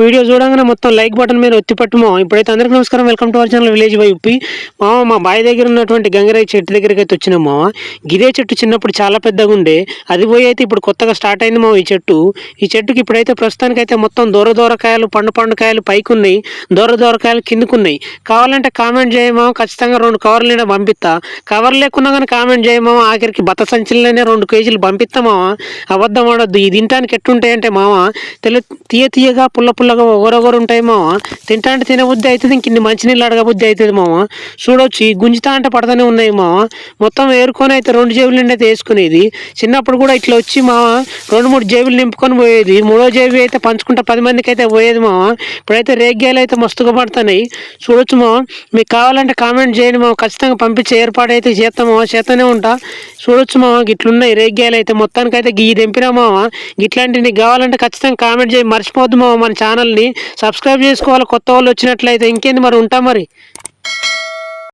Video చూడంగానే మొత్తం like button మీద ఒత్తి పట్టు మామ. ఇప్పుడైతే అందరికీ నమస్కారం. Welcome to our channel village by Uppi. మా బావి దగ్గర ఉన్నటువంటి గంగరాయి చెట్టు దగ్గరికి అయితే వచ్చినాం మామ. గిదే చెట్టు చిన్నప్పుడు చాలా పెద్దగా ఉండే, అది పోయి అయితే ఇప్పుడు కొత్తగా స్టార్ట్ అయింది మామ ఈ చెట్టు. ఈ చెట్టుకి ఇప్పుడైతే ప్రస్తుతానికైతే మొత్తం దూరకాయలు పండు కాయలు పైకి ఉన్నాయి, దూరకాయలు కిందకున్నాయి. కావాలంటే కామెంట్ చేయమా, ఖచ్చితంగా 2 కవర్లు నేను పంపిస్తా. కవర్ లేకున్నా కానీ కామెంట్ చేయమా. ఆఖరికి బత్త సంచులనే 2 కేజీలు పంపిస్తామా. అబద్ధం ఆడొద్దు. ఈ తినటానికి ఎట్టుంటాయంటే మామ, తీయగా పుల్లగా ఒగరొగరు ఉంటాయి మామ. తింటా అంటే తినబుద్ధి అవుతుంది, ఇంక ఇన్ని మంచినీళ్ళు అడగబుద్ధి అవుతుంది మామ. చూడొచ్చు, ఈ గుంజుతా అంటే పడతానే ఉన్నాయి మామ. మొత్తం ఏరుకొని అయితే 2 జేబులు నిండి అయితే వేసుకునేది. చిన్నప్పుడు కూడా ఇట్లా వచ్చి మామ 2-3 జేబులు నింపుకొని పోయేది. 3వ జేబు అయితే పంచుకుంటా 10 మందికి అయితే పోయేది మామ. ఇప్పుడైతే రేగ్గాయలు అయితే మస్తుగా పడుతున్నాయి. చూడొచ్చు మామ. మీకు కావాలంటే కామెంట్ చేయండి మామ, ఖచ్చితంగా పంపించే ఏర్పాటు అయితే చేస్తామా, చేస్తూనే ఉంటా. చూడొచ్చు మామ, గిట్లున్నాయి రేగ్గాయలు అయితే. మొత్తానికైతే గీ తెంపినా మామ. గిట్లాంటి నీకు కావాలంటే ఖచ్చితంగా కామెంట్ చేయి, మర్చిపోద్దు మామ. మన ఛానల్ని సబ్స్క్రైబ్ చేసుకోవాలి కొత్త వాళ్ళు వచ్చినట్లయితే. ఇంకేంది మరి, ఉంటా మరి.